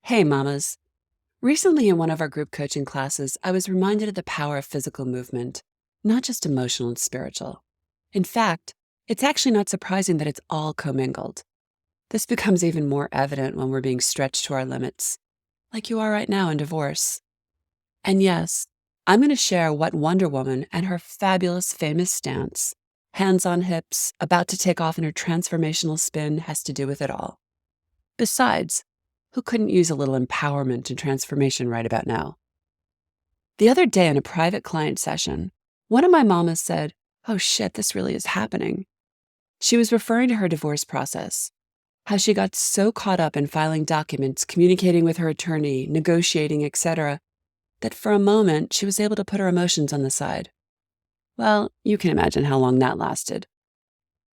Hey, mamas. Recently, in one of our group coaching classes, I was reminded of the power of physical movement, not just emotional and spiritual. In fact, it's actually not surprising that it's all commingled. This becomes even more evident when we're being stretched to our limits, like you are right now in divorce. And yes, I'm going to share what Wonder Woman and her fabulous, famous stance, hands on hips, about to take off in her transformational spin, has to do with it all. Besides, who couldn't use a little empowerment and transformation right about now? The other day in a private client session, one of my mamas said, "Oh shit, this really is happening." She was referring to her divorce process, how she got so caught up in filing documents, communicating with her attorney, negotiating, etc., that for a moment she was able to put her emotions on the side. Well, you can imagine how long that lasted.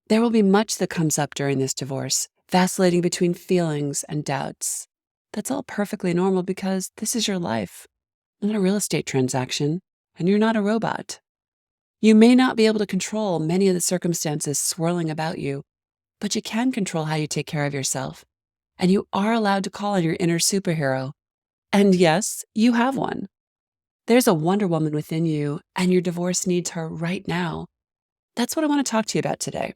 There will be much that comes up during this divorce, vacillating between feelings and doubts. That's all perfectly normal because this is your life, not a real estate transaction, and you're not a robot. You may not be able to control many of the circumstances swirling about you, but you can control how you take care of yourself. And you are allowed to call on your inner superhero. And yes, you have one. There's a Wonder Woman within you, and your divorce needs her right now. That's what I want to talk to you about today.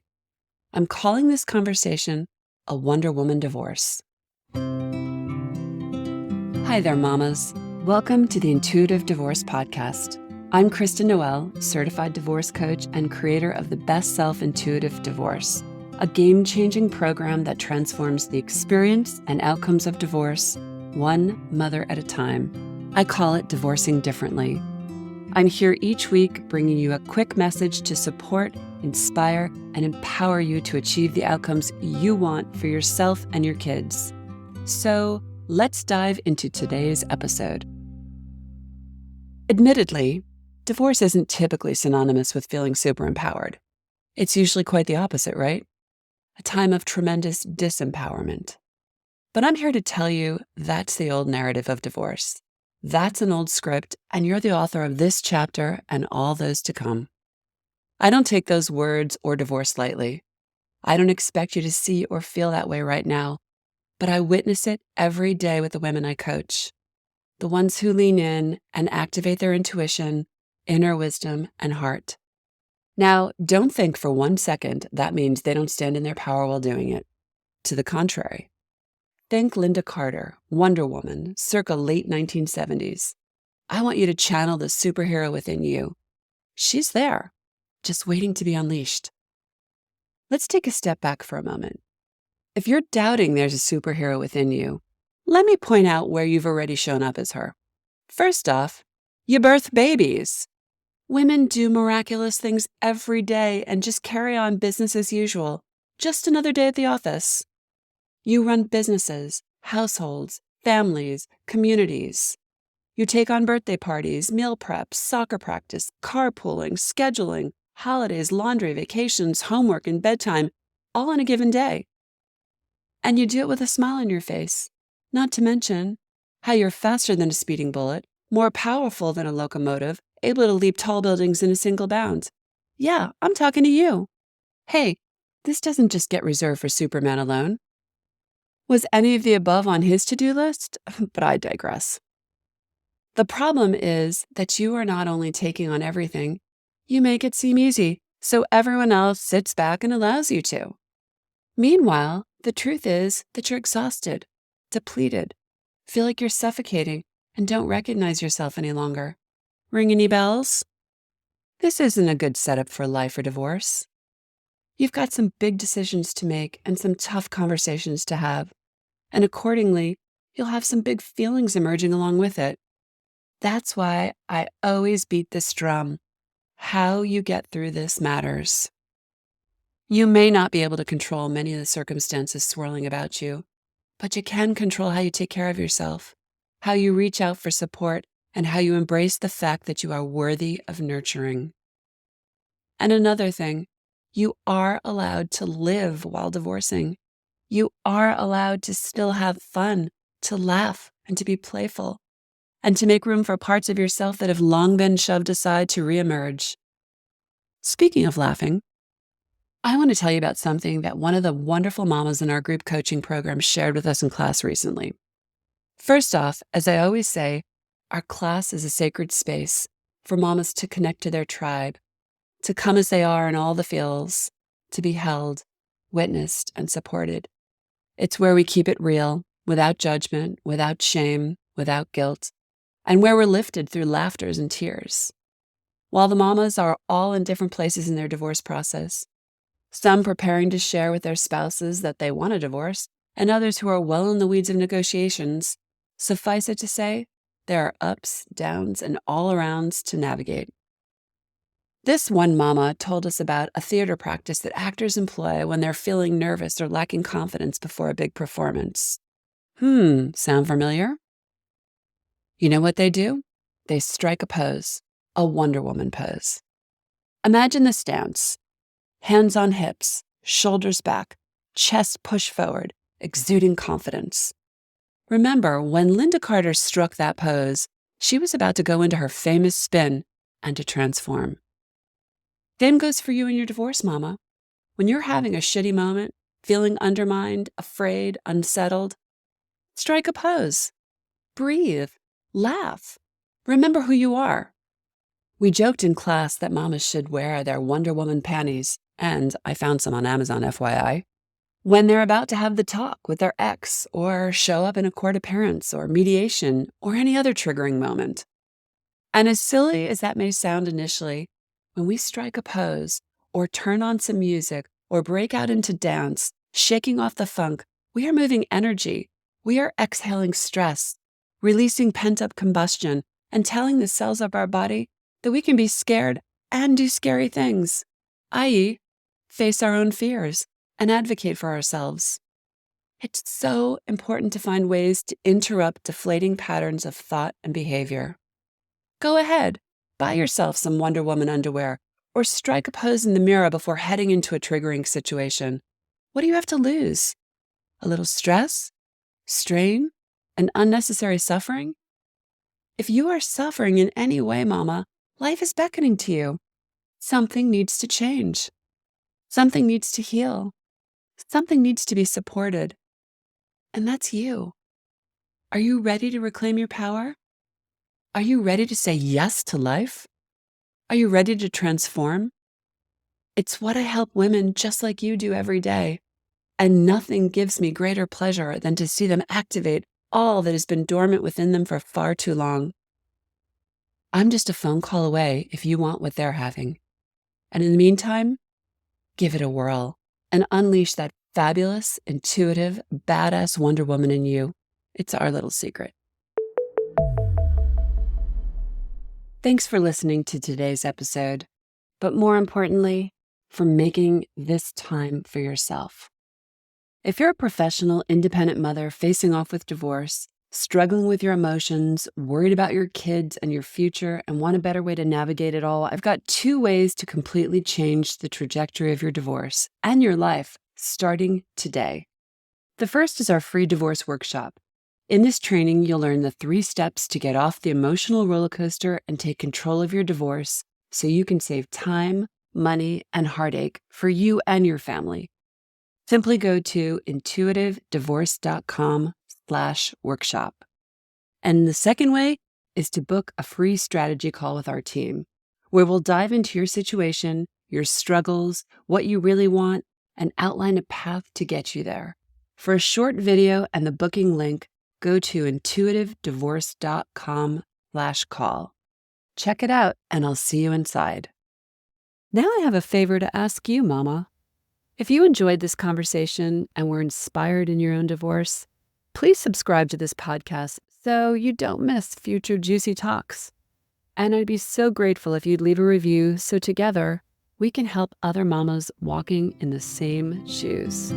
I'm calling this conversation a Wonder Woman divorce. Hi there, mamas. Welcome to the Intuitive Divorce Podcast. I'm Kristen Noel, certified divorce coach and creator of the Best Self Intuitive Divorce, a game-changing program that transforms the experience and outcomes of divorce, one mother at a time. I call it Divorcing Differently. I'm here each week bringing you a quick message to support, inspire, and empower you to achieve the outcomes you want for yourself and your kids. So, let's dive into today's episode. Admittedly, divorce isn't typically synonymous with feeling super empowered. It's usually quite the opposite, right? A time of tremendous disempowerment. But I'm here to tell you that's the old narrative of divorce. That's an old script, and you're the author of this chapter and all those to come. I don't take those words or divorce lightly. I don't expect you to see or feel that way right now, but I witness it every day with the women I coach, the ones who lean in and activate their intuition, inner wisdom, and heart. Now, don't think for 1 second that means they don't stand in their power while doing it. To the contrary. Think Linda Carter, Wonder Woman, circa late 1970s. I want you to channel the superhero within you. She's there, just waiting to be unleashed. Let's take a step back for a moment. If you're doubting there's a superhero within you, let me point out where you've already shown up as her. First off, you birth babies. Women do miraculous things every day and just carry on business as usual. Just another day at the office. You run businesses, households, families, communities. You take on birthday parties, meal preps, soccer practice, carpooling, scheduling, holidays, laundry, vacations, homework, and bedtime, all in a given day. And you do it with a smile on your face. Not to mention how you're faster than a speeding bullet, more powerful than a locomotive, able to leap tall buildings in a single bound. Yeah, I'm talking to you. Hey, this doesn't just get reserved for Superman alone. Was any of the above on his to-do list? But I digress. The problem is that you are not only taking on everything, you make it seem easy, so everyone else sits back and allows you to. Meanwhile, the truth is that you're exhausted, depleted, feel like you're suffocating, and don't recognize yourself any longer. Ring any bells? This isn't a good setup for life or divorce. You've got some big decisions to make and some tough conversations to have, and accordingly, you'll have some big feelings emerging along with it. That's why I always beat this drum. How you get through this matters. You may not be able to control many of the circumstances swirling about you, but you can control how you take care of yourself, how you reach out for support, and how you embrace the fact that you are worthy of nurturing. And another thing, you are allowed to live while divorcing. You are allowed to still have fun, to laugh, and to be playful, and to make room for parts of yourself that have long been shoved aside to reemerge. Speaking of laughing, I want to tell you about something that one of the wonderful mamas in our group coaching program shared with us in class recently. First off, as I always say, our class is a sacred space for mamas to connect to their tribe, to come as they are in all the feels, to be held, witnessed, and supported. It's where we keep it real, without judgment, without shame, without guilt, and where we're lifted through laughters and tears. While the mamas are all in different places in their divorce process, some preparing to share with their spouses that they want a divorce, and others who are well in the weeds of negotiations, suffice it to say, there are ups, downs, and all-arounds to navigate. This one mama told us about a theater practice that actors employ when they're feeling nervous or lacking confidence before a big performance. Sound familiar? You know what they do? They strike a pose, a Wonder Woman pose. Imagine this dance. Hands on hips, shoulders back, chest pushed forward, exuding confidence. Remember, when Linda Carter struck that pose, she was about to go into her famous spin and to transform. Same goes for you in your divorce, mama. When you're having a shitty moment, feeling undermined, afraid, unsettled, strike a pose. Breathe. Laugh. Remember who you are. We joked in class that mamas should wear their Wonder Woman panties, and I found some on Amazon, FYI, when they're about to have the talk with their ex or show up in a court appearance or mediation or any other triggering moment. And as silly as that may sound initially, when we strike a pose or turn on some music or break out into dance, shaking off the funk, we are moving energy. We are exhaling stress, releasing pent-up combustion, and telling the cells of our body that we can be scared and do scary things, i.e., face our own fears and advocate for ourselves. It's so important to find ways to interrupt deflating patterns of thought and behavior. Go ahead, buy yourself some Wonder Woman underwear or strike a pose in the mirror before heading into a triggering situation. What do you have to lose? A little stress? Strain? And unnecessary suffering? If you are suffering in any way, mama, life is beckoning to you. Something needs to change. Something needs to heal. Something needs to be supported. And that's you. Are you ready to reclaim your power? Are you ready to say yes to life? Are you ready to transform? It's what I help women just like you do every day. And nothing gives me greater pleasure than to see them activate all that has been dormant within them for far too long. I'm just a phone call away if you want what they're having. And in the meantime, give it a whirl and unleash that fabulous, intuitive, badass Wonder Woman in you. It's our little secret. Thanks for listening to today's episode, but more importantly, for making this time for yourself. If you're a professional, independent mother facing off with divorce, struggling with your emotions, worried about your kids and your future, and want a better way to navigate it all, I've got 2 ways to completely change the trajectory of your divorce and your life starting today. The first is our free divorce workshop. In this training, you'll learn the 3 steps to get off the emotional roller coaster and take control of your divorce so you can save time, money, and heartache for you and your family. Simply go to intuitivedivorce.com/workshop. And the second way is to book a free strategy call with our team, where we'll dive into your situation, your struggles, what you really want, and outline a path to get you there. For a short video and the booking link, go to intuitivedivorce.com/call. Check it out, and I'll see you inside. Now I have a favor to ask you, Mama. If you enjoyed this conversation and were inspired in your own divorce, please subscribe to this podcast so you don't miss future juicy talks. And I'd be so grateful if you'd leave a review so together we can help other mamas walking in the same shoes.